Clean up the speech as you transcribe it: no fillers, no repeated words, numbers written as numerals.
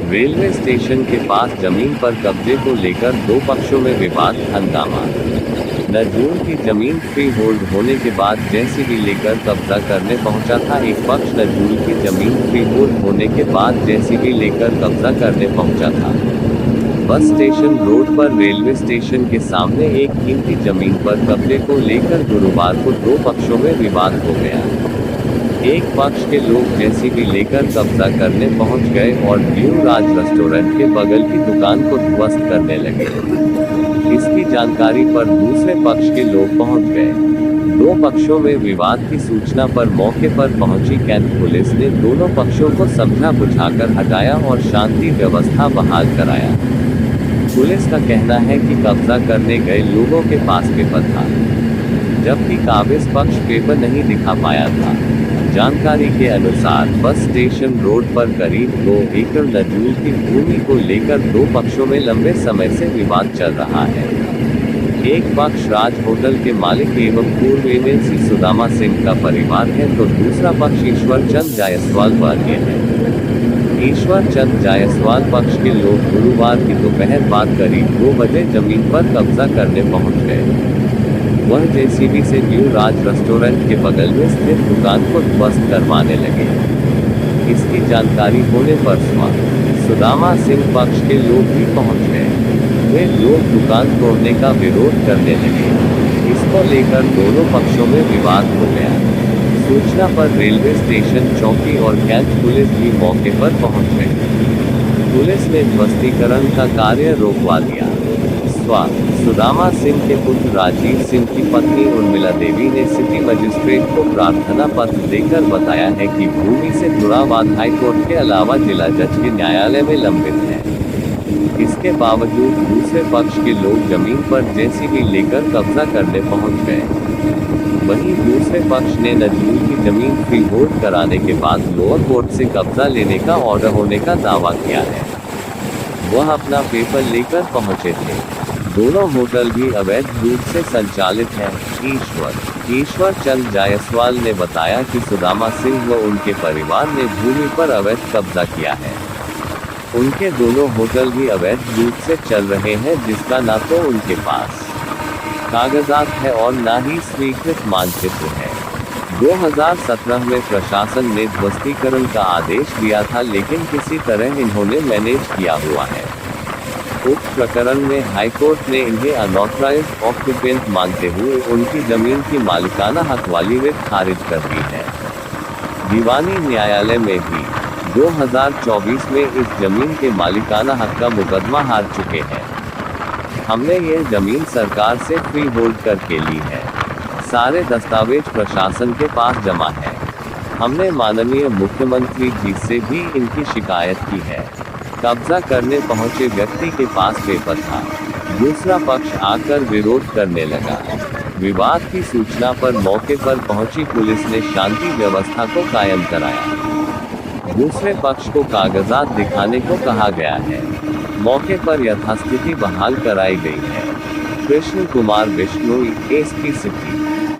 Railway station के पास जमीन पर कब्जे को लेकर दो पक्षों में विवाद, हंगामा। नजूल की जमीन फ्री होल्ड होने के बाद जेसीबी लेकर कब्जा करने पहुंचा था एक पक्ष। नजूल की जमीन फ्री होल्ड होने के बाद जेसीबी लेकर कब्जा करने पहुंचा था। बस स्टेशन रोड पर रेलवे स्टेशन के सामने एक कीमती जमीन पर कब्जे को लेकर गुरुवार को दो पक्षों में विवाद हो गया। एक पक्ष के लोग जेसीबी लेकर कब्जा करने पहुंच गए और ब्लू राज रेस्टोरेंट के बगल की दुकान को ध्वस्त करने लगे। इसकी जानकारी पर दूसरे पक्ष के लोग पहुंच गए। दो पक्षों में विवाद की सूचना पर मौके पर पहुंची कैंट पुलिस ने दोनों पक्षों को समझा बुझाकर हटाया और शांति व्यवस्था बहाल कराया। पुलिस का कहना है कि कब्जा करने गए लोगों के पास पेपर था, जबकि काबिज पक्ष पेपर नहीं दिखा पाया था। जानकारी के अनुसार बस स्टेशन रोड पर करीब 2 एकड़ नजूल की भूमि को लेकर दो पक्षों में लंबे समय से विवाद चल रहा है। एक पक्ष राज होटल के मालिक एवं पूर्व एमएलसी सुदामा सिंह का परिवार है, तो दूसरा पक्ष ईश्वर चंद जायसवाल वर्गीय है। ईश्वर चंद जायसवाल पक्ष के लोग गुरुवार की दोपहर बाद करीब 2 बजे जमीन पर कब्जा करने पहुंच गए। वह जेसीबी से न्यू राज रेस्टोरेंट के बगल में स्थित दुकान को ध्वस्त करवाने लगे। इसकी जानकारी होने पर सुदामा सिंह पक्ष के लोग भी पहुंच गए। वे लोग दुकान तोड़ने का विरोध करने लगे। इसको लेकर दोनों पक्षों में विवाद हो गया। सूचना पर रेलवे स्टेशन चौकी और कैंट पुलिस भी मौके पर पहुंच गई। पुलिस ने ध्वस्तीकरण का कार्य रोकवा दिया। सुदामा सिंह के पुत्र राजीव सिंह की पत्नी उर्मिला देवी ने सिटी मजिस्ट्रेट को प्रार्थना पत्र देकर बताया है कि भूमि से जुड़ा वाद हाईकोर्ट के अलावा जिला जज के न्यायालय में लंबित है। इसके बावजूद दूसरे पक्ष के लोग जमीन पर जेसीबी लेकर कब्जा करने पहुंच गए। वहीं दूसरे पक्ष ने नजूल की जमीन फ्री होल्ड कराने के बाद लोअर कोर्ट से कब्जा लेने का ऑर्डर होने का दावा किया है। वह अपना पेपर लेकर पहुंचे थे। दोनों होटल भी अवैध रूप से संचालित हैं। ईश्वर चंद जायसवाल ने बताया कि सुदामा सिंह व उनके परिवार ने भूमि पर अवैध कब्जा किया है। उनके दोनों होटल भी अवैध रूप से चल रहे हैं, जिसका न तो उनके पास कागजात है और न ही स्वीकृत मानचित्र है। 2017 में प्रशासन ने ध्वस्तीकरण का आदेश दिया था, लेकिन किसी तरह इन्होंने मैनेज किया हुआ है। उक्त प्रकरण में हाईकोर्ट ने इन्हें अनऑथराइज्ड ऑक्यूपेंट मानते हुए उनकी जमीन की मालिकाना हक वाली रिट खारिज कर दी है। दीवानी न्यायालय में भी 2024 में इस जमीन के मालिकाना हक का मुकदमा हार चुके हैं। हमने ये जमीन सरकार से फ्री होल्ड करके ली है। सारे दस्तावेज प्रशासन के पास जमा है। हमने माननीय मुख्यमंत्री जी से भी इनकी शिकायत की है। कब्जा करने पहुंचे व्यक्ति के पास पेपर था। दूसरा पक्ष आकर विरोध करने लगा। विवाद की सूचना पर मौके पर पहुंची पुलिस ने शांति व्यवस्था को कायम कराया। दूसरे पक्ष को कागजात दिखाने को कहा गया है। मौके पर यथास्थिति बहाल कराई गई है। Krishna Kumar Bishnoi, SP city.